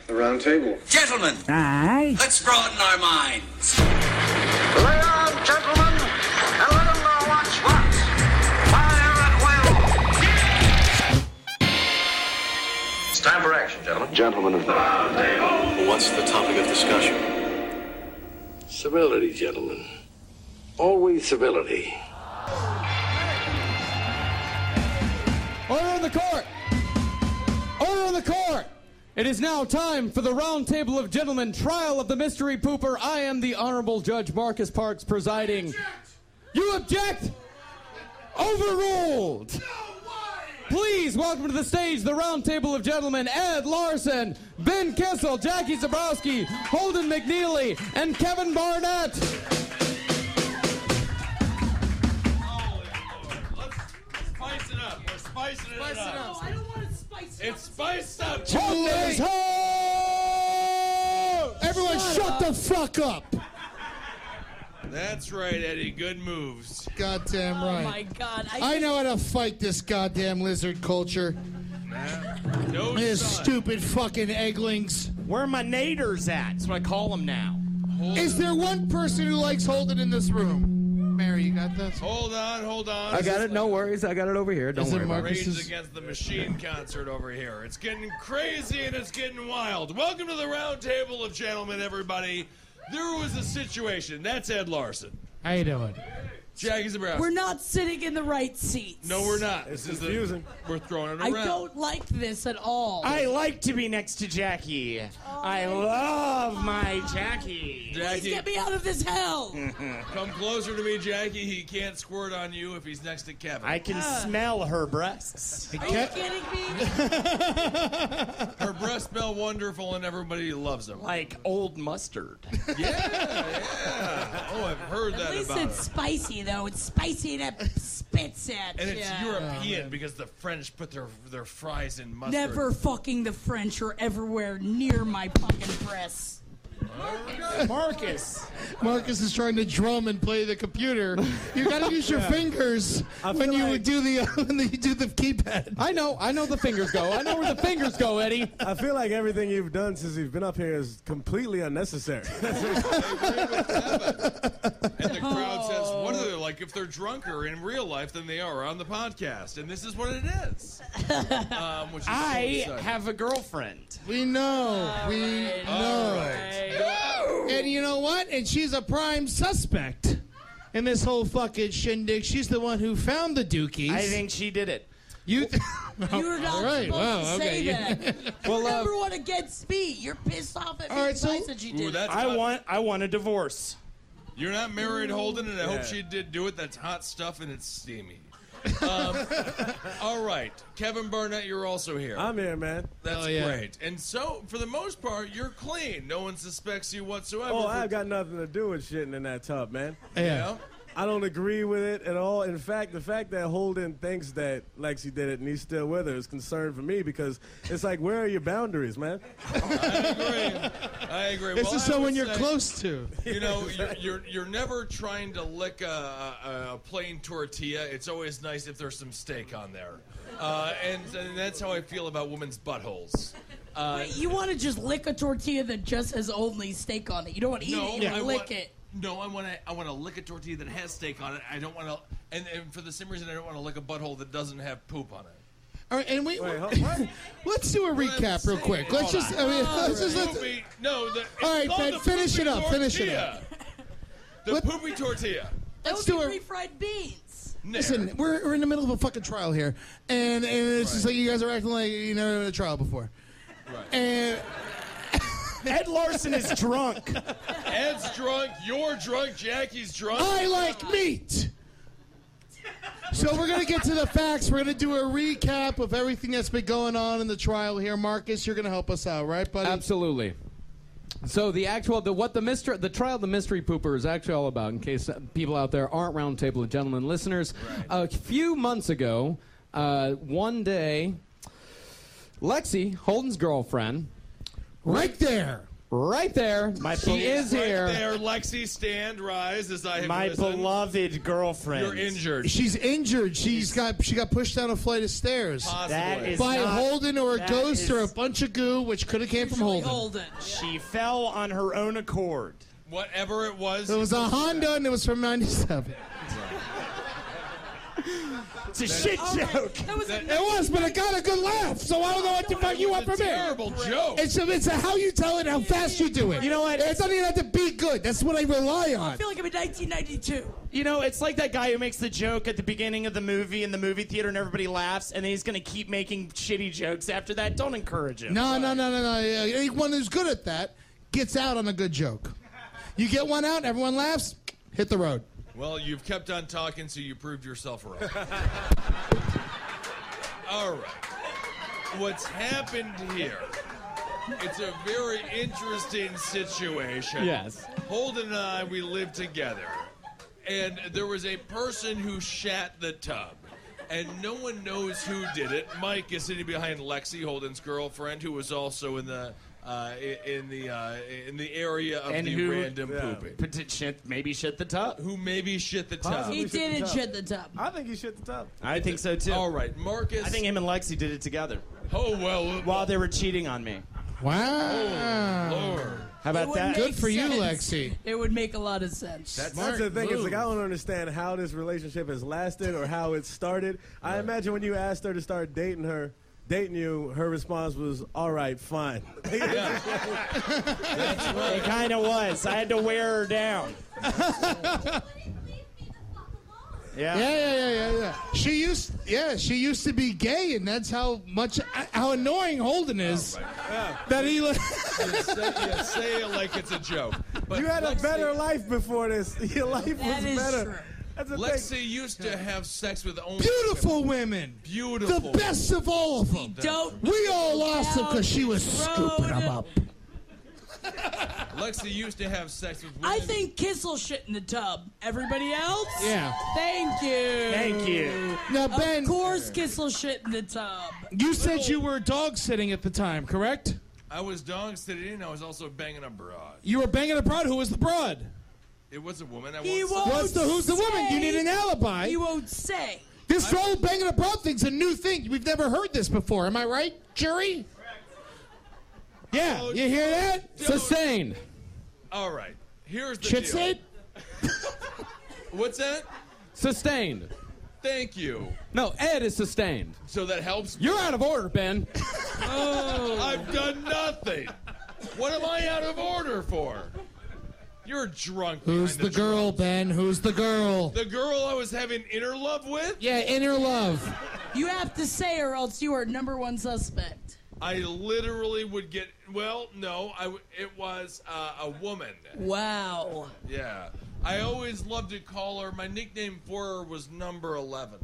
The round table. Gentlemen, Aye. let's broaden our minds. Lay on, gentlemen, and let them know what's what. Fire at will. It's time for action, gentlemen. Gentlemen of the round table. What's the topic of discussion? Civility, gentlemen. Always civility. Order in the court! Order in the court! It is now time for the Roundtable of Gentlemen, trial of the mystery pooper. I am the Honorable Judge Marcus Parks presiding. You object? Overruled! Please welcome to the stage the Roundtable of Gentlemen, Ed Larson, Ben Kissel, Jackie Zebrowski, Holden McNeely, and Kevin Barnett. Spice it up. We're spicing it up. No, I don't want to spice it up. It's spiced up. Holden's home! Everyone shut the fuck up. That's right, Eddie. Good moves. Goddamn Oh right. my God! I know how to fight this goddamn lizard culture. No These son. stupid fucking egglings. Where are my naders at? That's what I call them now. Is there one person who likes Holden in this room? Mary, you got this? Hold on. I got it. No worries. I got it over here. Don't Is it worry about it. Marcus? Rage Against the Machine concert over here. It's getting crazy and it's getting wild. Welcome to the Roundtable of Gentlemen, everybody. There was a situation. That's Ed Larson. How you doing? Jackie Zebrowski. We're not sitting in the right seats. No, we're not. It's This is confusing. We're throwing it I around. don't like this at all. I like to be next to Jackie. I love my Jackie. Please Jackie, get me out of this hell. come closer to me, Jackie. He can't squirt on you if he's next to Kevin. I can smell her breasts. Are you kidding me? Her breasts smell wonderful and everybody loves them. Like old mustard. Yeah. Oh, I've heard At that least about it's her. spicy, though. It's spicy and it spits at And it's ya. European because the French put their fries in mustard. Never fucking the French or everywhere near my fucking breasts. Marcus. Marcus is trying to drum and play the computer. You gotta use your fingers when you would do the when you do the keypad. I know the fingers go. I know where the fingers go, Eddie. I feel like everything you've done since you've been up here is completely unnecessary. And the crowd says, what are they like if they're drunker in real life than they are on the podcast? And this is what it is. Which is I so have a girlfriend. We know. We know. And you know what? And she's a prime suspect in this whole fucking shindig. She's the one who found the dookies. I think she did it. You. You're not all right. supposed Wow. to Okay. say that. Well, You never want to get speed. You're pissed off at me All right, so- twice that you did. Ooh, that's I hot. want a divorce. You're not married, Holden, and I hope she did do it. That's hot stuff and it's steamy. All right. Kevin Barnett, you're also here. I'm here, man. That's Oh, yeah. great. And so, for the most part, you're clean. No one suspects you whatsoever. Oh, I've got nothing to do with shitting in that tub, man. Yeah. I don't agree with it at all. In fact, the fact that Holden thinks that Lexie did it and he's still with her is concern for me because it's like, where are your boundaries, man? I agree. This Well, is I someone would you're say, close to. You know, you're never trying to lick a plain tortilla. It's always nice if there's some steak on there. And that's how I feel about women's buttholes. Wait, you want to just lick a tortilla that just has only steak on it. You don't want to eat it, you want to lick it. No, I want to lick a tortilla that has steak on it. I don't want to, and for the same reason, I don't want to lick a butthole that doesn't have poop on it. All right, and Wait, let's do a recap real quick. Let's just. I mean, let's just. Poopy, no, it's All right, called Ben, the finish it poopy up, finish it tortilla. The poopy tortilla. That Let's would do be it. refried beans. Listen, we're in the middle of a fucking trial here, and it's just like you guys are acting like you never had a trial before. Right. And Ed Larson is drunk. Ed's drunk, you're drunk, Jackie's drunk. I like meat. So we're gonna get to the facts. We're gonna do a recap of everything that's been going on in the trial here. Marcus, you're gonna help us out, right, buddy? Absolutely. So the trial of the mystery pooper is actually all about, in case people out there aren't Roundtable of Gentlemen listeners. A few months ago, one day, Lexie, Holden's girlfriend, Right there. right there. She is here. Right there, Lexie, stand, rise, as I have My risen. beloved girlfriend. You're injured. She's injured. She got pushed down a flight of stairs. Possibly. That is By not- Holden or a that ghost or a is- bunch of goo, which could have came from Holden. Holden. She fell on her own accord. Whatever it was. It was a Honda and it was from 97. It's a shit joke. It was, but it got a good laugh, so I don't know what the fuck you want from me. Terrible joke. It's a how you tell it, how fast you do it. You know what? It doesn't even have to be good. That's what I rely on. I feel like I'm in 1992. You know, it's like that guy who makes the joke at the beginning of the movie in the movie theater and everybody laughs, and then he's going to keep making shitty jokes after that. Don't encourage him. No. Anyone who's good at that gets out on a good joke. You get one out, everyone laughs, hit the road. Well, you've kept on talking, so you proved yourself wrong. All right. What's happened here? It's a very interesting situation. Yes. Holden and I, we lived together. And there was a person who shat the tub. And no one knows who did it. Mike is sitting behind Lexie, Holden's girlfriend, who was also in the area of And the who- random pooping. Maybe shit the tub. Who maybe shit the tub. He didn't shit the tub. I think he shit the top. I think so too. All right, Marcus. I think him and Lexie did it together Oh, well. while they were cheating on me. Wow. Lord. How It about would that? make Good for you, sense. Lexie. It would make a lot of sense. That's the thing. It's like I don't understand how this relationship has lasted or how it started. I imagine when you asked her to start dating you, her response was, "All right, fine." It kind of was. I had to wear her down. Yeah. She used to be gay, and that's how annoying Holden is. That he. You say it like it's a joke. But You had a Lexie- better life before this. Your life was That is better. true. That's the Lexie thing. used to have sex with only Beautiful women. Beautiful. The best of all of them. Don't. We all lost them because she was scooping them up. Lexie used to have sex with women. I think Kissel shit in the tub. Everybody else? Yeah. Thank you. Thank you. Now, Ben, Of course Kissel shit in the tub. you said you were dog sitting at the time, correct? I was dog sitting. I was also banging a broad. You were banging a broad. Who was the broad? It was a woman. He won't won't Who's the woman? You need an alibi. You won't say. This whole banging a broad thing's a new thing. We've never heard this before. Am I right, jury? Yeah, Oh, you hear that? Sustained. All right. Here's the Shit deal. said? What's that? Sustained. Thank you. No, Ed is sustained. So that helps. You're out of order, Ben. I've done nothing. What am I out of order for? You're drunk. Who's the behind girl, drunk. Ben? Who's the girl? The girl I was having inner love with? Yeah, inner love. You have to say or else you are number one suspect. I literally would get. Well, no, it was a woman. Wow. Yeah. I always loved to call her. My nickname for her was Number 11.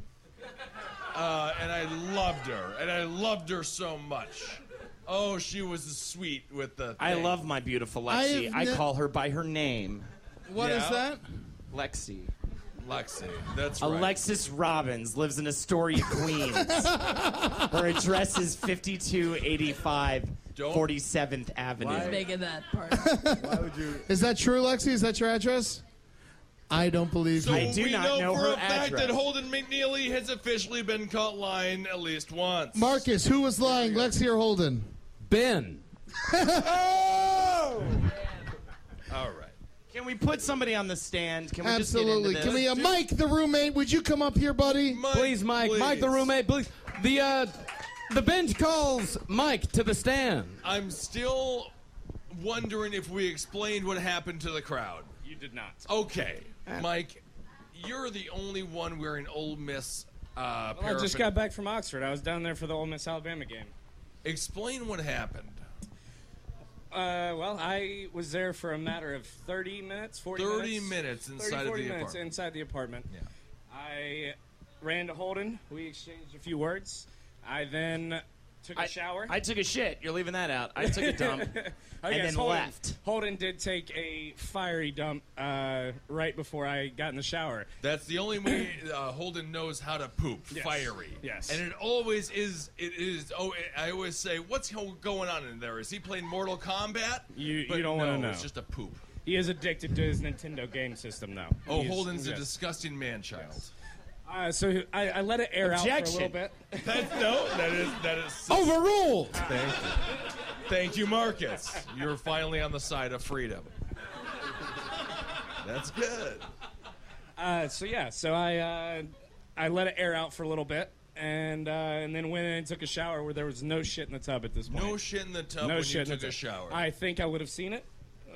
And I loved her. And I loved her so much. Oh, she was sweet with the thing. I love my beautiful Lexie. I have call her by her name. What is Yeah. that? Lexie. Lexie. That's right. Alexis Robbins lives in Astoria, Queens. Her address is 5285 47th Avenue. He's making that part. Why would you? Is that true, Lexi? Is that your address? I don't believe So you. I do we not know know for her a fact address. that Holden McNeely has officially been caught lying at least once. Marcus, who was lying, Lexi or Holden? Ben. Oh! All right. Can we put somebody on the stand? Can we Absolutely. just Can get into we, this? Mike, the roommate, would you come up here, buddy? Please, Mike. Mike, the roommate, please. The bench calls Mike to the stand. I'm still wondering if we explained what happened to the crowd. You did not. Okay, Mike, you're the only one wearing Ole Miss I just got back from Oxford. I was down there for the Ole Miss Alabama game. Explain what happened. Well, I was there for a matter of 30 minutes, 40 minutes. 30 minutes inside 30, of 40 the minutes apartment. inside the apartment. Yeah. I ran to Holden. We exchanged a few words. I then Took a shower? I took a shit. You're leaving that out. I took a dump and then left. Holden did take a fiery dump right before I got in the shower. That's the only way Holden knows how to poop. Yes. Fiery. Yes. And it always is. It is. Oh, I always say, what's going on in there? Is he playing Mortal Kombat? You don't want to know. It's just a poop. He is addicted to his Nintendo game system now. Oh, Holden's a disgusting man-child. Yes. So I let it air out for a little bit. That is overruled. Thank you, Marcus. You're finally on the side of freedom. That's good. So I let it air out for a little bit, and then went in and took a shower where there was no shit in the tub at this point. No shit in the tub when you took a shower. I think I would have seen it.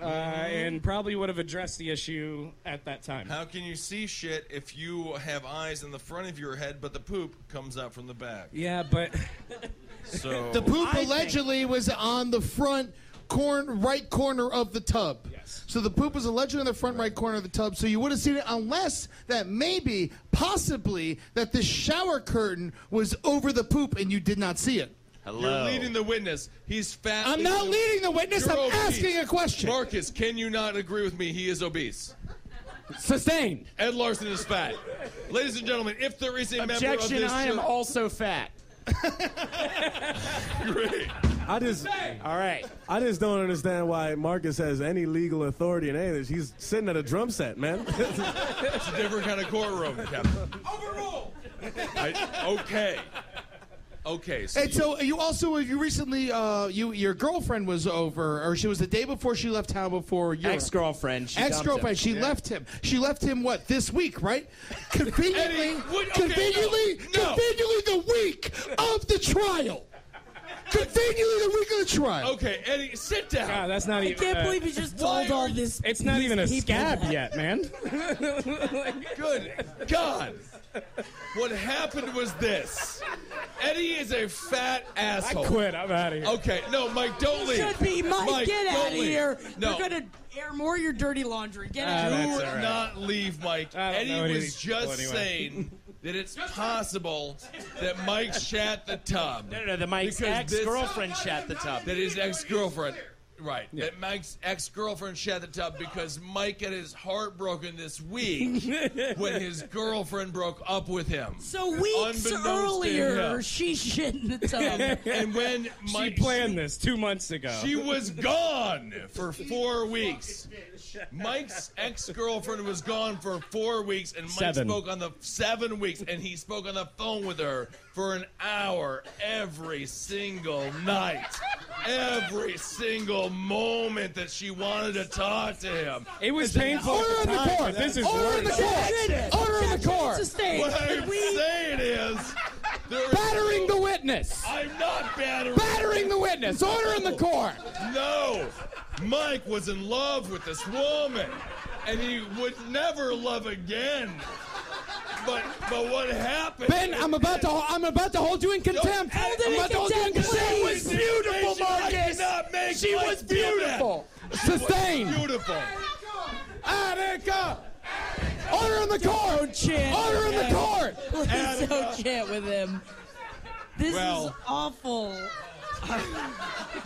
And probably would have addressed the issue at that time. How can you see shit if you have eyes in the front of your head, but the poop comes out from the back? Yeah, but so the poop allegedly was on the front right corner of the tub. Yes. So the poop was allegedly in the front right corner of the tub. So you would have seen it, unless that maybe, possibly, that the shower curtain was over the poop and you did not see it. Hello. You're leading the witness. He's fat. I'm not leading the witness. I'm asking a question. Marcus, can you not agree with me? He is obese. Sustained. Ed Larson is fat. Ladies and gentlemen, if there is a member of this... I am also fat. Great. All right. I just don't understand why Marcus has any legal authority in any of this. He's sitting at a drum set, man. It's a different kind of courtroom, Captain. Overruled. Okay. Okay. So you recently your girlfriend was over, or she was the day before she left town before your ex-girlfriend. She left him. She left him this week, right? Conveniently, conveniently the week of the trial. Conveniently the week of the trial. Okay, Eddie, sit down. God, that's not even. I can't believe you just told all this. It's not even a scab yet, man. Good God. What happened was this. Eddie is a fat asshole. I quit. I'm out of here. Okay, no, Mike, don't leave. Should be Mike, get out of here. No. You're gonna air more of your dirty laundry. Get out. Do not leave, Mike. Eddie was just saying that it's possible that Mike shat the tub. No, the Mike's ex-girlfriend shat the tub. That his ex-girlfriend. Right. Yeah. That Mike's ex-girlfriend shat the tub because Mike got his heart broken this week when his girlfriend broke up with him. So weeks earlier, she shit in the tub. And when Mike... She planned this 2 months ago. She was gone for 4 weeks. Mike's ex-girlfriend was gone for 4 weeks, and Mike spoke on the 7 weeks, and he spoke on the phone with her for an hour every single night. Every single moment that she wanted to talk to him. It was painful. Order in the court. This is Order in the court. Order in the court. What I'm saying is... Battering the witness. I'm not battering. Battering the witness. Order in the court. No. Mike was in love with this woman, and he would never love again. But what happened? Ben, I'm about to hold you in contempt. I'm about to hold you in contempt. She was beautiful, Marcus. She was beautiful. Sustained. Beautiful. Attica. Order in the court. Don't chant. Order in the court. Please don't chant with him. This is awful.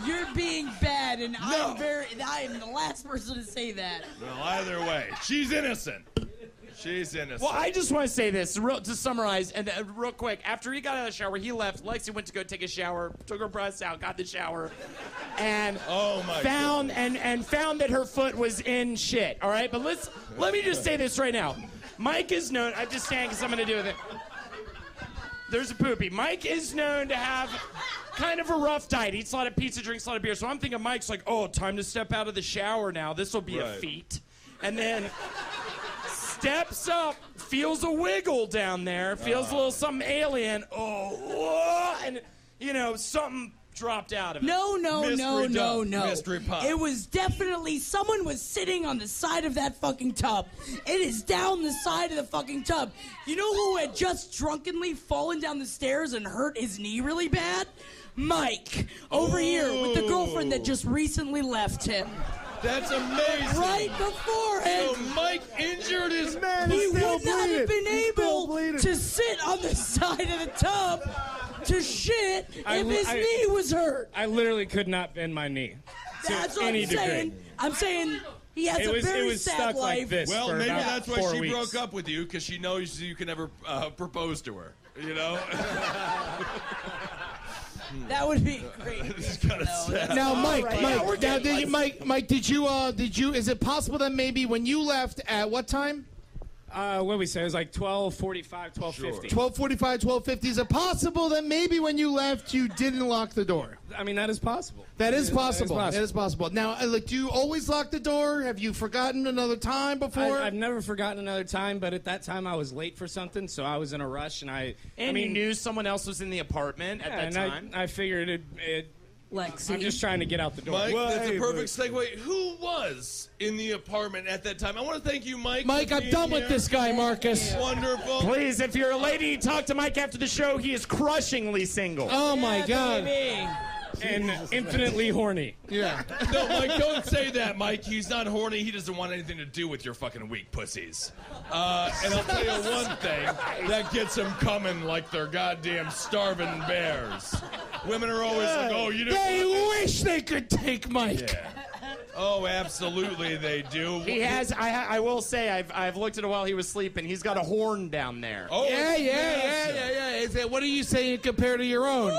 You're being bad, and I am the last person to say that. Well, either way, she's innocent. She's innocent. Well, I just want to say this to summarize, and real quick. After he got out of the shower, he left. Lexie went to go take a shower, took her breasts out, got the shower, and found that her foot was in shit. All right, but let me just say this right now. Mike is known. I'm just saying because I'm going to do with it. There's a poopy. Mike is known to have kind of a rough diet. Eats a lot of pizza, drinks a lot of beer. So I'm thinking Mike's like, oh, time to step out of the shower now. This will be a feat. And then steps up, feels a wiggle down there, feels a little something alien. And, something dropped out of it. No. Mystery pop. It was definitely someone was sitting on the side of that fucking tub. It is down the side of the fucking tub. You know who had just drunkenly fallen down the stairs and hurt his knee really bad? Mike, over here with the girlfriend that just recently left him. That's amazing. Right before him. So Mike injured his man. He would not have been able to sit on the side of the tub to shit if his knee was hurt. I literally could not bend my knee. That's to what any I'm saying. degree. I'm saying he has a very sad stuck life. like this. Well, for maybe about that's why 4 she weeks. broke up with you, because she knows you can never propose to her. You know? That would be great. It's kind of sad. Now, Mike, right. Mike, Yeah, we're now, getting Mike, did you? Is it possible that maybe when you left at what time? What did we say? It was like 12:45, 12:50. 12:45, 12:50. Is it possible that maybe when you left you didn't lock the door? I mean, that is possible. That is possible. That That is possible. Now, do you always lock the door? Have you forgotten another time before? I've never forgotten another time, but at that time I was late for something, so I was in a rush, and you knew someone else was in the apartment at that time? I figured it Lexie. I'm just trying to get out the door. Mike, that's a perfect segue. Who was in the apartment at that time? I want to thank you, Mike. Mike, I'm done with this guy, Marcus. Wonderful. Please, if you're a lady, talk to Mike after the show. He is crushingly single. Oh, my God. And infinitely horny. Yeah. No, Mike, don't say that, Mike. He's not horny. He doesn't want anything to do with your fucking weak pussies. And I'll tell you one thing. That gets them coming like they're goddamn starving bears. Women are always like, oh, you didn't... They wish they could take Mike. Yeah. Oh, absolutely they do. He has, I will say, I've looked at it while he was sleeping. He's got a horn down there. Oh, Yeah. Is it, what are you saying compared to your own?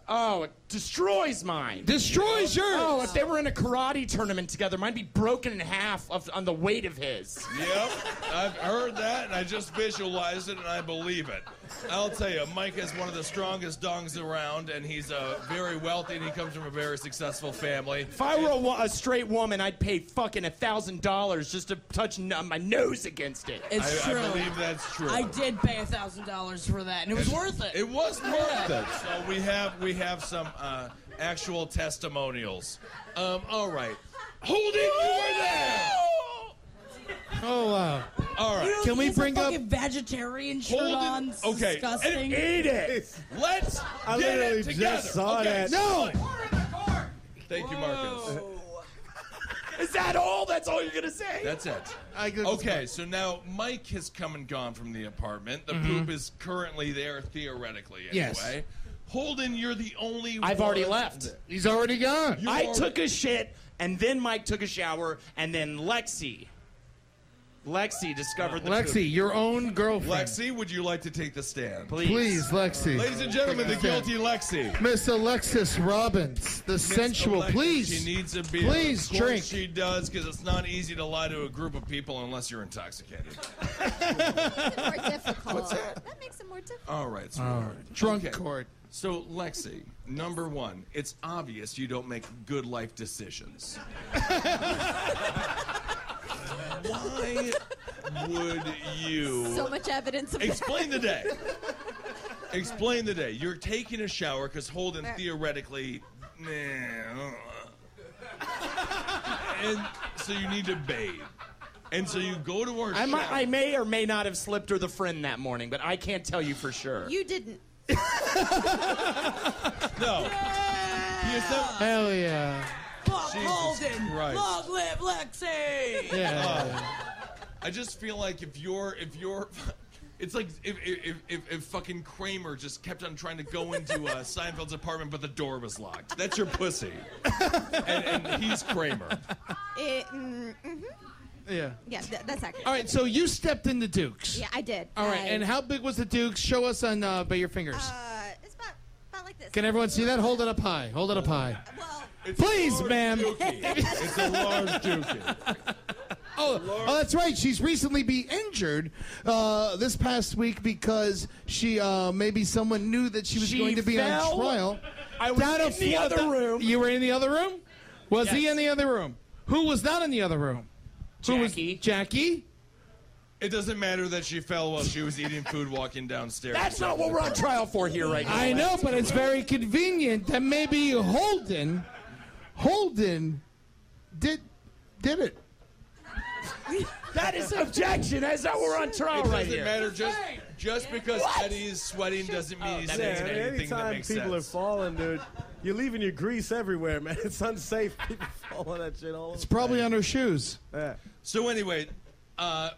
Oh, it destroys mine. Destroys yours. Oh, if they were in a karate tournament together, mine'd be broken in half on the weight of his. Yep, I've heard that, and I just visualized it, and I believe it. I'll tell you, Mike is one of the strongest dongs around, and he's very wealthy, and he comes from a very successful family. If I were a straight woman, I'd pay fucking $1,000 just to touch my nose against it. It's true. I believe that's true. I did pay $1,000 for that, and it was worth it. It was worth it. So we have some actual testimonials. All right. Holden, you were there! Oh, wow. All right. Can we bring up... vegetarian shirt Holden, on? It's okay. disgusting. Eat it! Let's I get literally it together. just saw okay. that. No! Thank you, Marcus. Is that all? That's all you're going to say? That's it. Okay, so now Mike has come and gone from the apartment. The poop is currently there, theoretically, anyway. Yes. Holden, you're the only I've one already left. He's already gone. I took a shit, and then Mike took a shower, and then Lexie discovered the poop. Lexie, your own girlfriend. Lexie, would you like to take the stand? Please, Lexie. Ladies and gentlemen, the guilty Lexie. Miss Alexis Robbins, the sensual. Alexis, Please. She needs to be. Please of course drink. She does, because it's not easy to lie to a group of people unless you're intoxicated. More difficult. What's that? That makes it more difficult. All right, sweetheart. Drunk Okay. court. So, Lexie, number one, it's obvious you don't make good life decisions. Why would you... So much evidence of Explain the that. day. Explain the day. You're taking a shower because Holden theoretically... And so you need to bathe. And so you go to our shower. I may or may not have slipped her the friend that morning, but I can't tell you for sure. You didn't. No. Hell yeah. Fuck Jesus Holden. Christ. Long live Lexie. Yeah. I just feel like if you're it's like if fucking Kramer just kept on trying to go into Seinfeld's apartment but the door was locked. That's your pussy. and he's Kramer. Yeah. Yeah, that's accurate. All right, so you stepped in the Dukes. Yeah, I did. All right, and how big was the Dukes? Show us on by your fingers. It's about like this. Can everyone see that? Hold it up high. Hold it up high. Well, It's Please, ma'am. It's a large dookie. Oh, that's right. She's recently been injured this past week because she maybe someone knew that she was going to be on fell. trial. I was in the other room. You were in the other room? Was he Yes. in the other room? Who was not in the other room? Who was Jackie. Jackie? It doesn't matter that she fell while she was eating food walking downstairs. That's not what we're on trial for here right now. I know, but it's very convenient that maybe Holden did it. That is an objection. That's not what we're on trial It right doesn't here. matter. Just because Eddie is sweating doesn't mean he's saying anything that anytime makes people sense. are falling, dude, you're leaving your grease everywhere, man. It's unsafe. People fall on that shit all over. It's probably on her shoes. Yeah. So anyway,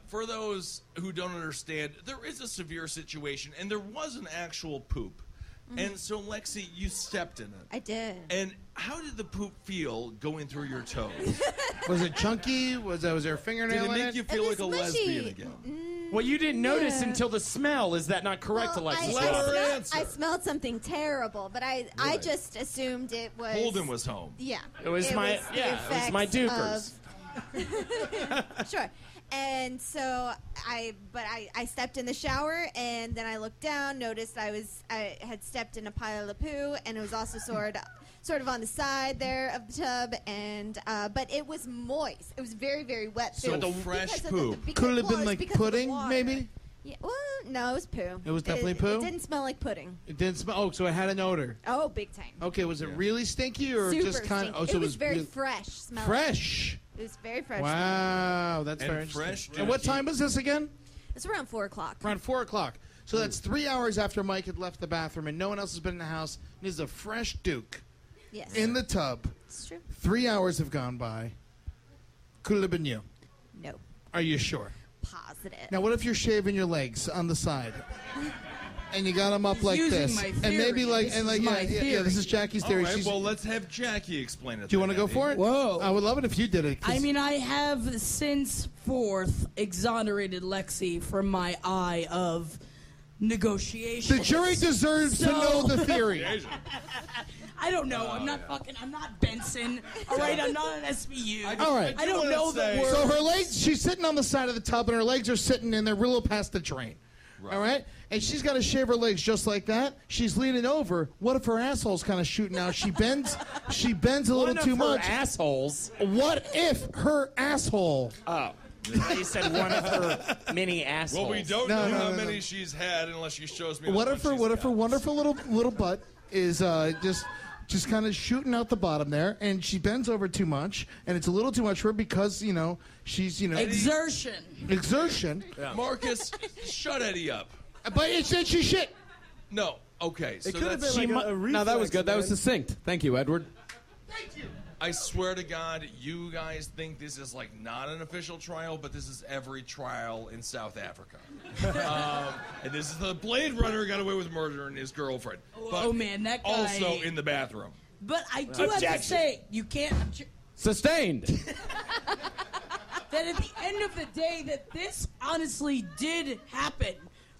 for those who don't understand, there is a severe situation, and there was an actual poop And so, Lexie, you stepped in it. I did. And how did the poop feel going through your toes? Was it chunky? Was there a fingernail Did it in make you feel It like a was lesbian mushy. again? Well, you didn't notice until the smell. Is that not correct, Alexis? I smelled something terrible, but I just assumed it was. Holden was home. Yeah. It was my dukers. Sure. And so I stepped in the shower, and then I looked down, noticed I had stepped in a pile of poo, and it was also sort of on the side there of the tub, and but it was moist. It was very, very wet. So the fresh poop. Could it have been like pudding, maybe? Yeah, well, no, it was poo. It was definitely poo? It didn't smell like pudding. It didn't smell. Oh, so it had an odor. Oh, big time. Okay, was it really stinky or Super just kind of? stinky. Oh, so it was very really fresh smelling. fresh. It was very fresh. Wow, that's And very interesting. fresh And what juicy. time was this again? It's around 4 o'clock. Around 4 o'clock. So that's 3 hours after Mike had left the bathroom and no one else has been in the house. And there's a fresh Duke Yes. in the tub. It's true. 3 hours have gone by. Could it have been you? No. Are you sure? Positive. Now, what if you're shaving your legs on the side? And you got them up like using this, my and maybe theory. like, This and is like, my yeah, this is Jackie's All theory. right, She's- well, let's have Jackie explain it. do you want to go for it? Whoa. I would love it if you did it. 'cause- I mean, I have since forth exonerated Lexie from my eye of negotiation. the jury deserves to know the theory. I don't know. I'm not Benson. All right, I'm not an SVU. All right. I don't know the word. So her legs, she's sitting on the side of the tub, and her legs are sitting in there real little past the drain. All right? And she's got to shave her legs just like that. She's leaning over. What if her asshole's kind of shooting out? She bends a little One too of her much. assholes. What if her asshole? Oh. You said one of her many assholes. Well, we don't No, know no, how no, many no. she's had unless she shows me. What the if one her she's got. wonderful little butt is just kind of shooting out the bottom there, and she bends over too much, and it's a little too much for her because she's Exertion. Marcus, shut Eddie up. But it's she shit. No. Okay. So It could have that's. been like a reflex. No, that was good. That was man. succinct. Thank you, Edward. I swear to God, you guys think this is like not an official trial, but this is every trial in South Africa. And this is the Blade Runner got away with murdering his girlfriend. But Oh man, that guy. also in the bathroom. But I do have to Objection. say, you can't. Sustained. That at the end of the day, that this honestly did happen.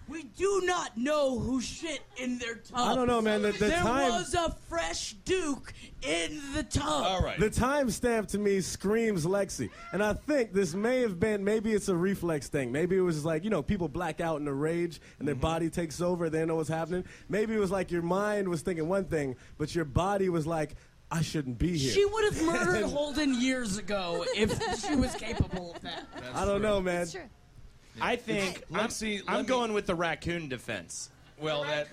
We do not know who shit in their tub. I don't know, man. The there time, was a fresh Duke in the tub. All right. the timestamp to me screams Lexie, and I think this may have been maybe it's a reflex thing. Maybe it was just like people black out in a rage and their body takes over. They don't know what's happening. Maybe it was like your mind was thinking one thing, but your body was like, I shouldn't be here. She would have murdered Holden years ago if she was capable of that. I don't know, man. That's true. I think Lexie, I'm let me- going with the raccoon defense. Well, that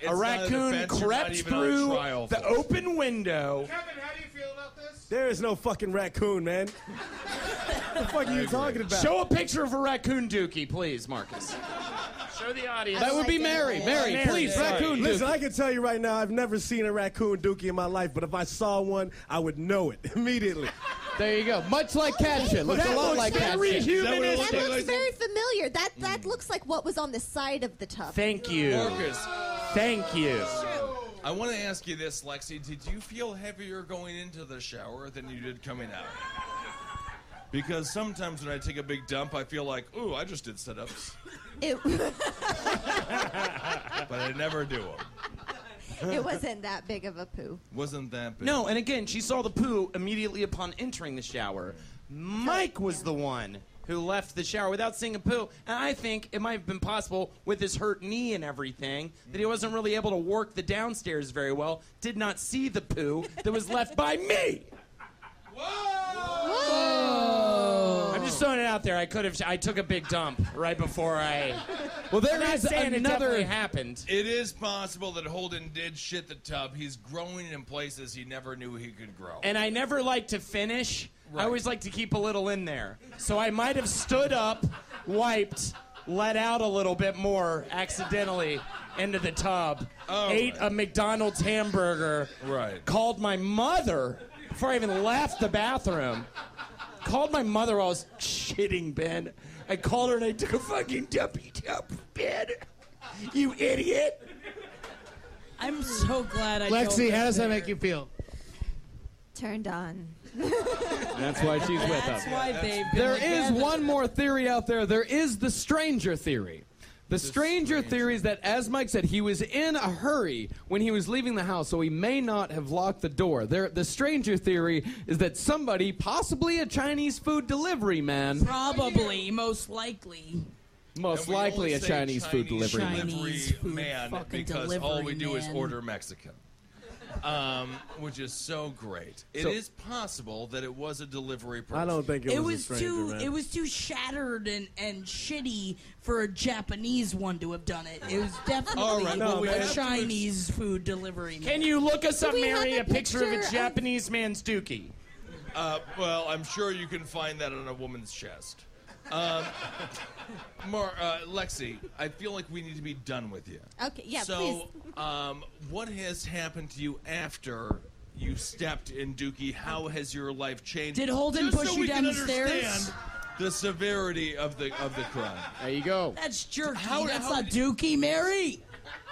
it's A not raccoon defense, you're not crept even on through trial the for it. open window. Kevin, how do you feel about this? There is no fucking raccoon, man. What the fuck are you talking about? Show a picture of a raccoon dookie, please, Marcus. Show the audience. That would be Mary. Mary, please, sorry. raccoon Listen, dude. I can tell you right now, I've never seen a raccoon dookie in my life, but if I saw one, I would know it immediately. There you go. Much like cat shit. Looks a lot like cat shit. That looks very familiar. That looks like what was on the side of the tub. Thank you. Marcus, Thank you. I want to ask you this, Lexie. Did you feel heavier going into the shower than you did coming out? Because sometimes when I take a big dump, I feel like, ooh, I just did sit-ups. It, But I never do them. it wasn't that big of a poo. Wasn't that big. No, and again, she saw the poo immediately upon entering the shower. Mike was the one who left the shower without seeing a poo, and I think it might have been possible with his hurt knee and everything that he wasn't really able to work the downstairs very well, did not see the poo that was left by me. I'm just throwing it out there. I took a big dump right before I. Well, there I'm not is saying it definitely another. happened. It is possible that Holden did shit the tub. He's growing in places he never knew he could grow. And I never like to finish. Right. I always like to keep a little in there. So I might have stood up, wiped, let out a little bit more accidentally into the tub, ate a McDonald's hamburger, called my mother before I even left the bathroom. Called my mother while I was shitting, Ben. I called her and I took a fucking dumpy dump, Ben. You idiot. I'm so glad I Lexie, how does that there. make you feel? Turned on. That's why she's with us. That's why they've been There is together. one more theory out there. There is the stranger theory. The stranger theory is that, as Mike said, he was in a hurry when he was leaving the house, so he may not have locked the door. The stranger theory is that somebody, possibly a Chinese food delivery man, Probably, most likely. most And we likely only a say Chinese food delivery man. Chinese food man fucking because all we do is delivery order Mexican. Which is so great. It So- is possible that it was a delivery person. I don't think it, It was a was stranger, too. man. It was too shattered and shitty for a Japanese one to have done it. It was definitely All right, well, we a have to Chinese food delivery. Can you look us up, we have Mary, a a picture of a picture of- Japanese man's dookie? Well, I'm sure you can find that on a woman's chest. Lexie, I feel like we need to be done with you. Okay, yeah, So, please. what has happened to you after you stepped in Dookie? How has your life changed? Did Holden Just push so you we down can the stairs? understand the severity of the crime. There you go. That's jerky. How- That's how not did- Dookie, Mary.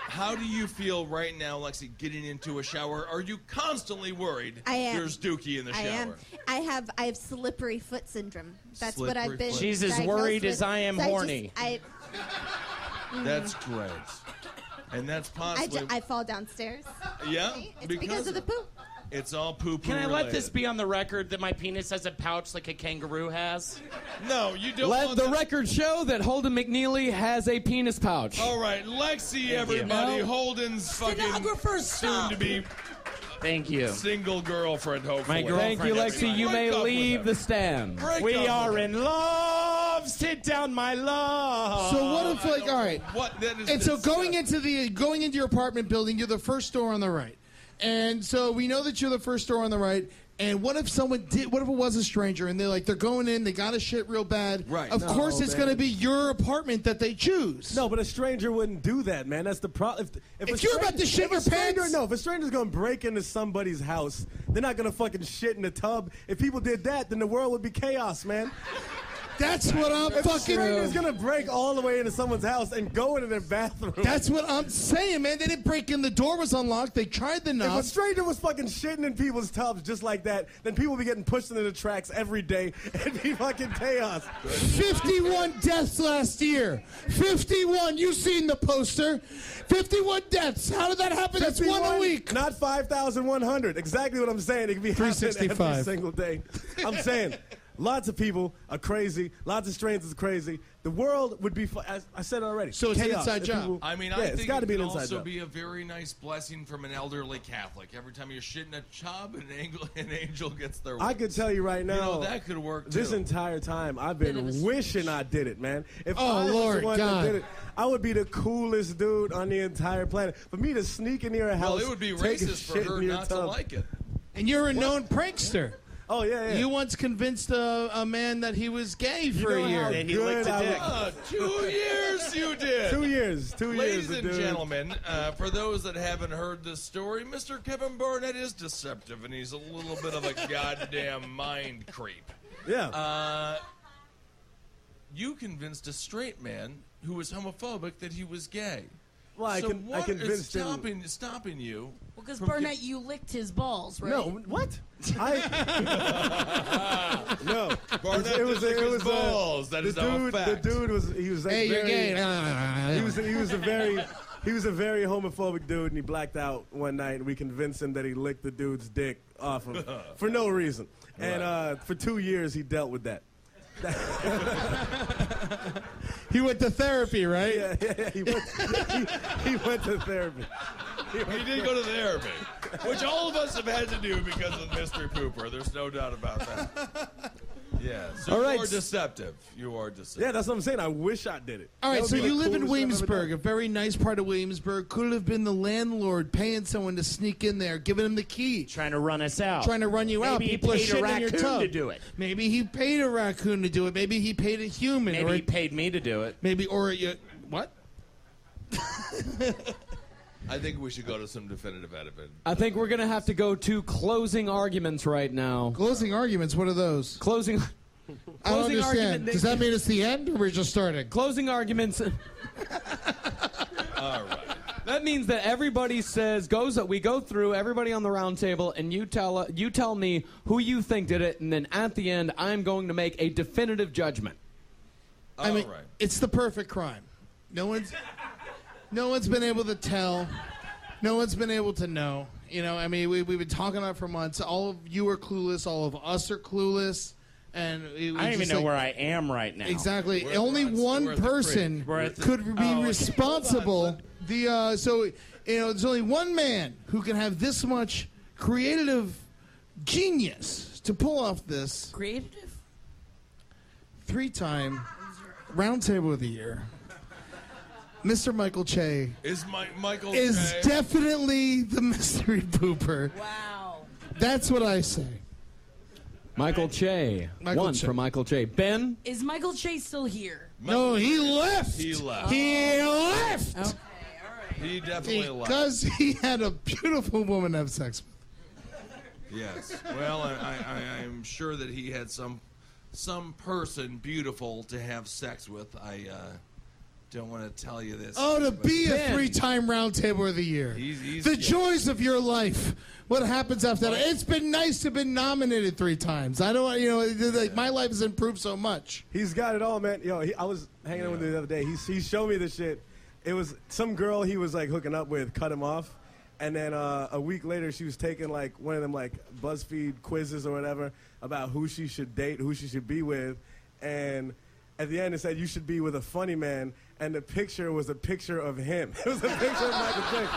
How do you feel right now, Lexie, getting into a shower? Are you constantly worried I am. there's Dookie in the I shower? am. I have slippery foot syndrome. That's what I've Slippery been. foot. She's as diagnosed worried with. as I am So horny. That's great. And that's possibly... I fall downstairs. yeah? It's because of the poop. It's all poo-poo Can I let related. this be on the record that my penis has a pouch like a kangaroo has? No, you don't Let want the that. record show that Holden McNeely has a penis pouch. All right, Lexie, everybody. No. Holden's fucking Stenographer, soon stop. to be Thank you. single girlfriend, hopefully. My girlfriend. Thank you, Lexie. You may Break up with leave him. the stand. Break We up are with him. in love. Sit down, my love. So what if, like, all right, What? That is and so going disgusting. into your apartment building, you're the first door on the right, and so we know that you're the first door on the right. And what if someone did? What if it was a stranger and they're going in, they got a shit real bad? Right. Of No, course, it's man. going to be your apartment that they choose. No, but a stranger wouldn't do that, man. That's the problem. If you're about to shit your pants- no, if a stranger's gonna break into somebody's house, they're not gonna fucking shit in the tub. If people did that, then the world would be chaos, man. That's what I'm If a fucking. stranger's gonna break all the way into someone's house and go into their bathroom. That's what I'm saying, man. They didn't break in. The door was unlocked. They tried the If a knob. stranger was fucking shitting in people's tubs just like that, then people would be getting pushed into the tracks every day. It'd be fucking chaos. 51 deaths last year. 51. You've seen the poster. 51 deaths. How did that happen? That's one a 51, week. Not 5,100. Exactly what I'm saying. It could be happening every 365. single day. I'm saying lots of people are crazy. Lots of strangers are crazy. The world would be, as I said already. So it's an chaos inside if job. people- I mean, yeah, I it's think got to it be an can inside also job. be a very nice blessing from an elderly Catholic. Every time you're shitting a tub, an angel gets their I wings. could tell you right now. You know, that could work, This too. entire time, I've Bit been of a wishing I did it, man. If Oh, I was Lord the one God. that did it, I would be the coolest dude on the entire planet. For me to sneak in near a house, Well, it would be take a racist for shit her in your not to tub. like it. And you're a known prankster. Oh yeah, yeah. You once convinced a man that he was gay for know a year. how And he licked a I dick. was- 2 years you did. 2 years. 2 years. Ladies the and dude. gentlemen, for those that haven't heard this story, Mr. Kevin Barnett is deceptive, and he's a little bit of a goddamn mind creep. Yeah. You convinced a straight man who was homophobic that he was gay. Well, I so con- I what is convinced him. stopping you? Because from Barnett, you licked his balls, right? No, what? I no. Barnett it was just licked his a- balls. That the is now a dude. fact. The dude was he was like Hey, you're very, gay. He was a very homophobic dude, and he blacked out one night, and we convinced him that he licked the dude's dick off him for no reason. And for 2 years, he dealt with that. He went to therapy, right? Yeah. He went to therapy. He did go to therapy, which all of us have had to do because of Mystery Pooper. There's no doubt about that. Yeah. So All you right. are deceptive. You are deceptive. Yeah, that's what I'm saying. I wish I did it. All That right, would so be the you live in coolest thing I've ever Williamsburg, a done. very nice part of Williamsburg. Could have been the landlord paying someone to sneak in there, giving him the key, Trying to run us out. trying to run you out. Maybe he People are paid a shitting in your raccoon tub. to do it. Maybe he paid a raccoon to do it. Maybe he paid a human. Maybe or he paid me to do it. maybe or you what? I think we should go to some definitive evidence. I think we're going to have to go to closing arguments right now. Closing arguments. What are those? Closing. I don't Closing understand. argument- Does that mean it's the end, or we're just starting? Closing arguments. All right. That means that everybody we go through everybody on the round table, and you tell me who you think did it, and then at the end, I'm going to make a definitive judgment. I mean, it's the perfect crime. No one's been able to tell. No one's been able to know. You know, I mean, we've been talking about it for months. All of you are clueless. All of us are clueless. And I don't even know where I am right now. Exactly. Only one person could be responsible. So there's only one man who can have this much creative genius to pull off this. Creative? 3-time Roundtable of the Year. Mr. Michael Che Michael definitely the mystery pooper. Wow. That's what I say. Michael Che. One for Michael Che. Ben? Is Michael Che still here? No, he left. He left. He left. Okay, all right. He definitely left. Because he had a beautiful woman to have sex with. Yes. Well, I'm sure that he had some person beautiful to have sex with. I don't want to tell you this. Oh, to be a 3-time Roundtable of the Year. The joys of your life. What happens after that? It's been nice to have been nominated 3 times. I don't, my life has improved so much. He's got it all, man. Yo, I was hanging out with him the other day. He showed me the shit. It was some girl he was like hooking up with, cut him off, and then a week later she was taking like one of them like BuzzFeed quizzes or whatever about who she should date, who she should be with, and at the end it said you should be with a funny man. And the picture was a picture of him. It was a picture of Michael Che.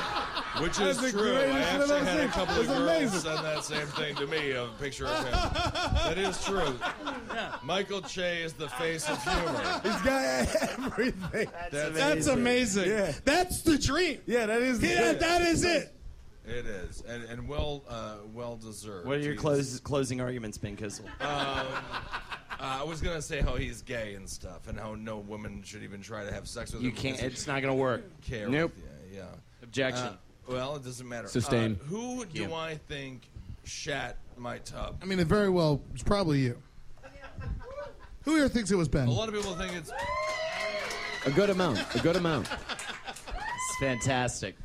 Which is true. I actually had a couple of girls send that same thing to me, a picture of him. That is true. Yeah. Michael Che is the face of humor. He's got everything. That's amazing. Yeah. That's the dream. Yeah, that is that is it. It is. And well deserved. What are your closing arguments, Ben Kissel? I was going to say how he's gay and stuff, and how no woman should even try to have sex with him. You can't. It's not going to work. Nope. Yeah. Objection. Well, it doesn't matter. Sustained. Who do I think shat my tub? I mean, it very well was probably you. Who here thinks it was Ben? A lot of people think it's... A good amount. A good amount. It's fantastic.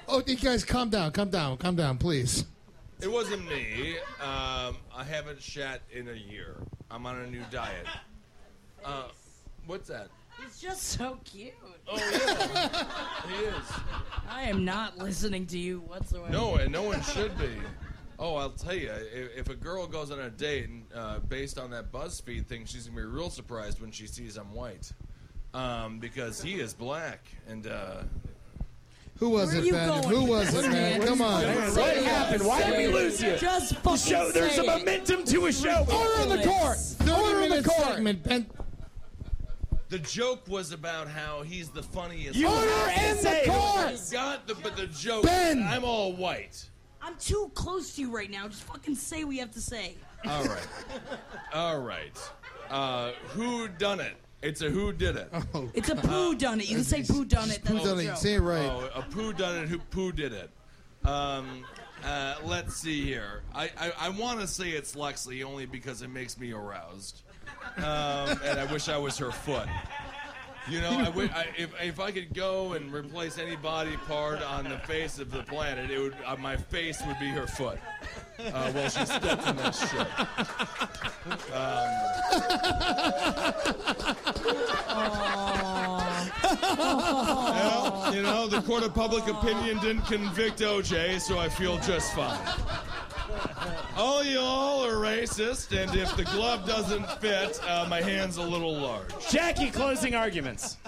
Oh, you guys, calm down, please. It wasn't me. I haven't shat in a year. I'm on a new diet. What's that? He's just so cute. Oh, yeah. He is. I am not listening to you whatsoever. No, and no one should be. Oh, I'll tell you, if a girl goes on a date and based on that BuzzFeed thing, she's going to be real surprised when she sees I'm white. Because he is black. And, who was it, Ben? Who was it, man? Come on. What happened? Why did we lose you? Just fucking say There's a momentum to a show. Order in the court. 30-minute segment, Ben. The joke was about how he's the funniest. Order in the court. But the joke, Ben. I'm all white. I'm too close to you right now. Just fucking say what you have to say. All right. Who done it? It's a who did it. Oh. It's a poo done it. You can say poo done it. Poo done it. Say it right. Oh, a poo done it. Who poo did it? Let's see here. I want to say it's Lexie only because it makes me aroused, and I wish I was her foot. You know, if I could go and replace any body part on the face of the planet, it would my face would be her foot. While she stepped in that shit. Well, you know, the court of public opinion didn't convict OJ, so I feel just fine. All y'all are racist, and if the glove doesn't fit, my hand's a little large. Jackie, closing arguments.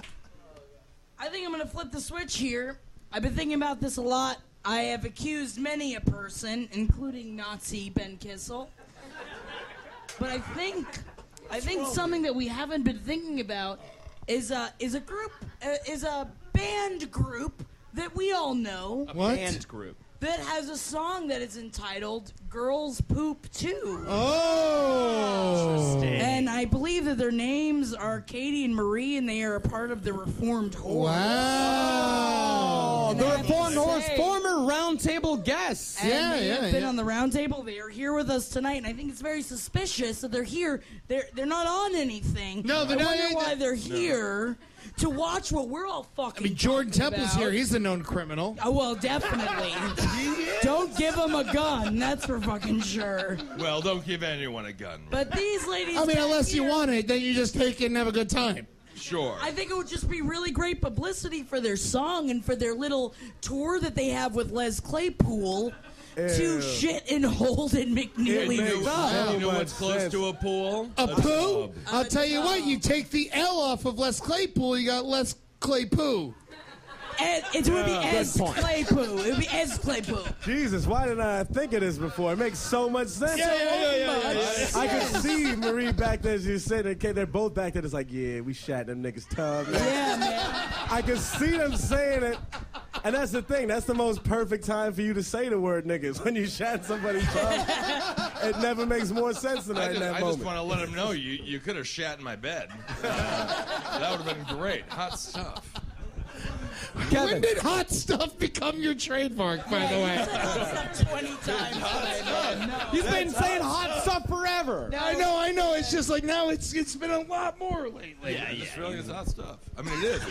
I think I'm going to flip the switch here. I've been thinking about this a lot. I have accused many a person, including Nazi Ben Kissel. But I think something that we haven't been thinking about is a band group that we all know. A band group that has a song that is entitled Girls Poop Too. Oh. And I believe that their names are Katie and Marie, and they are a part of the Reformed Whore. Wow. Wow, the Reformed Horse, former Roundtable guests. And they've been on the Roundtable. They are here with us tonight, and I think it's very suspicious that they're here. They're not on anything. No, they're I not. wonder why they're here to watch what we're all fucking. I mean, Jordan Temple's about. here. He's a known criminal. Oh, well, definitely. Don't give him a gun. That's for fucking sure. Well, don't give anyone a gun. But these ladies. I mean, back unless you here- want it, then you just take it and have a good time. Sure. I think it would just be really great publicity for their song and for their little tour that they have with Les Claypool to shit in Holden McNeely's You know what's close to a pool? A poo? tub. I'll tell you what, you take the L off of Les Claypool, you got Les Claypoo. It would be Ez Claypool. It would be Ez Claypool. Jesus, why didn't I think of this before? It makes so much sense. Yeah. I could see Marie back there as you said, okay, they're both back there. It's like, yeah, we shat them niggas' tub. Man. Yeah, man. I could see them saying it. And that's the thing. That's the most perfect time for you to say the word niggas. When you shat somebody's tub, it never makes more sense than that in that I moment. just want to let him know you could have shat in my bed. That would have been great. Hot stuff. When did hot stuff become your trademark, by the way? 20 times. He's been saying hot stuff forever. I know. It's just like now it's been a lot more lately. It's really hot stuff. I mean, it is.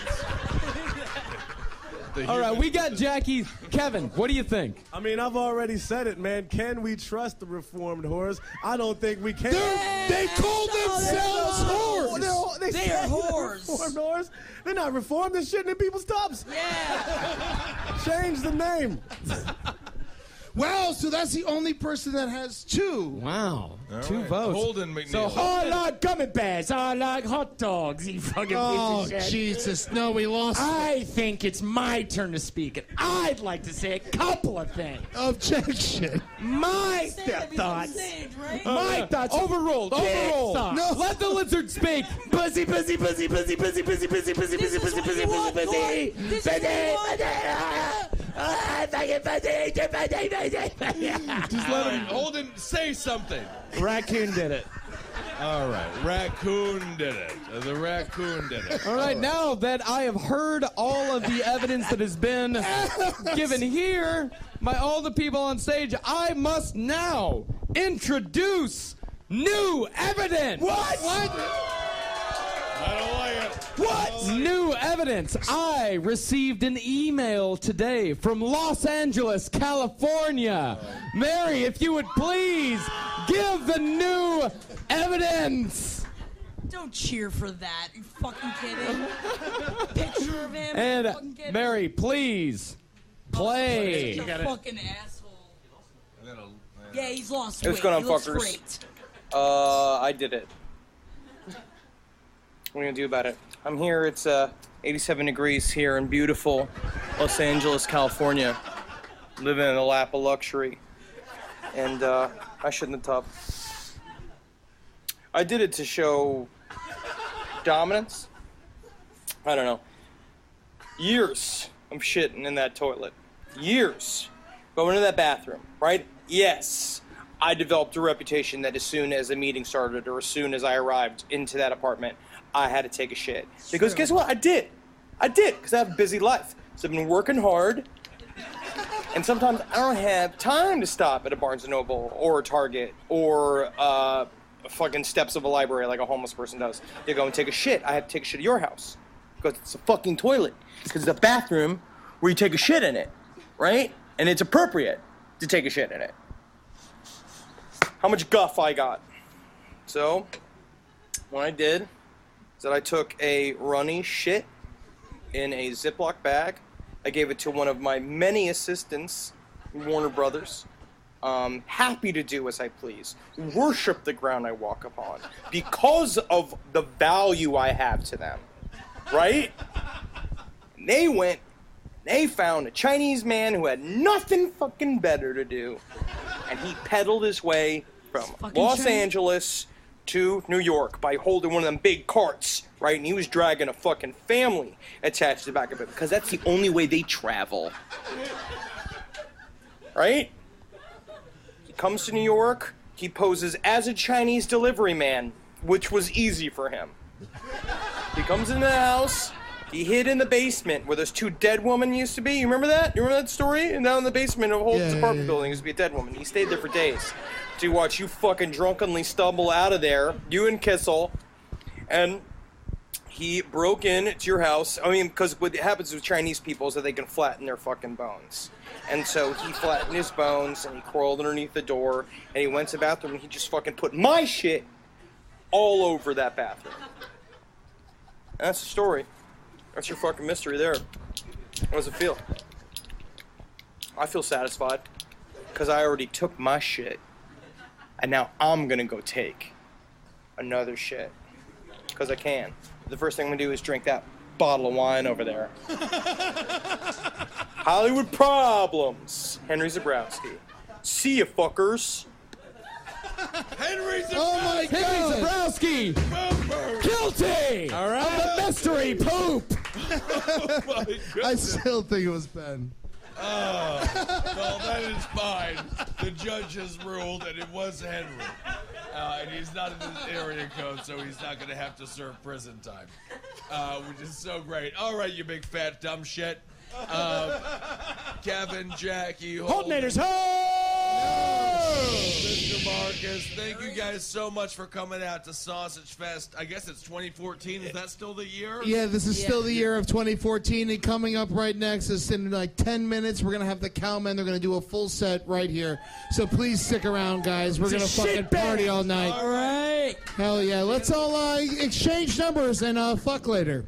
All right, we got Jackie. Kevin, what do you think? I mean, I've already said it, man. Can we trust the Reformed whores? I don't think we can. They call themselves whores. They are whores. Reformed whores? They're not reformed. They're shitting in people's tubs. Yeah. Change the name. Wow, so that's the only person that has two. Wow, All two right. votes. Holden McNeely. So I like gummy bears. I like hot dogs. You fucking Oh, piece of shit. Jesus. No, we lost. I think it's my turn to speak, and I'd like to say a couple of things. Objection. My thoughts. My thoughts. Overruled. Overruled. No. Let the lizard speak. Pussy, pussy, pussy, pussy, pussy, pussy, pussy, pussy, pussy, pussy, pussy, pussy, pussy. This is what you want. Just let him. Holden, say something. Raccoon did it. All right. Raccoon did it. The raccoon did it. All right, now that I have heard all of the evidence that has been given here by all the people on stage, I must now introduce new evidence. What? I don't like it. What? New evidence. I received an email today from Los Angeles, California. Mary, if you would please give the new evidence. Don't cheer for that. You fucking kidding? Picture of him. And fucking kidding? Mary, please play. He's a fucking asshole. Yeah, he's lost Hey, weight. what's going on, He looks fuckers? great. I did it. What are you gonna do about it? I'm here. It's 87 degrees here in beautiful Los Angeles, California. Living in a lap of luxury. And I shit in the tub. I did it to show dominance. I don't know. Years of shitting in that toilet. Years. Going to that bathroom, right? Yes. I developed a reputation that as soon as the meeting started or as soon as I arrived into that apartment, I had to take a shit. Because guess what? I did, because I have a busy life. So I've been working hard, and sometimes I don't have time to stop at a Barnes & Noble or a Target or fucking steps of a library like a homeless person does. You go and take a shit. I have to take a shit at your house because it's a fucking toilet. Because it's a bathroom where you take a shit in it, right? And it's appropriate to take a shit in it. How much guff I got. So, what I did is that I took a runny shit in a Ziploc bag. I gave it to one of my many assistants, Warner Brothers. Happy to do as I please. Worship the ground I walk upon because of the value I have to them. Right? And they found a Chinese man who had nothing fucking better to do. And he pedaled his way from Los Angeles to New York by holding one of them big carts, right? And he was dragging a fucking family attached to the back of it because that's the only way they travel. Right? He comes to New York, he poses as a Chinese delivery man, which was easy for him. He comes into the house, He hid in the basement where those 2 dead women used to be. You remember that? You remember that story? And down in the basement of Holden's apartment building used to be a dead woman. He stayed there for days to watch you fucking drunkenly stumble out of there, you and Kissel, and he broke into your house. I mean, because what happens with Chinese people is that they can flatten their fucking bones. And so he flattened his bones, and he crawled underneath the door, and he went to the bathroom, and he just fucking put my shit all over that bathroom. And that's the story. That's your fucking mystery there. How does it feel? I feel satisfied because I already took my shit, and now I'm gonna go take another shit because I can. The first thing I'm gonna do is drink that bottle of wine over there. Hollywood Problems. Henry Zebrowski. See ya, fuckers. Henry Zebrowski. Oh my God. Henry Zebrowski. Guilty. All right. Of the mystery poop. Oh my goodness. I still think it was Ben. Oh, well, that is fine. The judge has ruled, and it was Henry. And he's not in the area code, so he's not going to have to serve prison time, which is so great. All right, you big fat dumb shit. Kevin, Jackie, Holdenators, Mr. Marcus, thank you guys so much for coming out to Sausage Fest. I guess it's 2014. Is that still the year? Yeah, this is still the year of 2014. And coming up right next is in like 10 minutes. We're going to have the Cowmen. They're going to do a full set right here. So please stick around, guys. We're going to fucking party all night. All right. Hell yeah. Let's all exchange numbers and fuck later.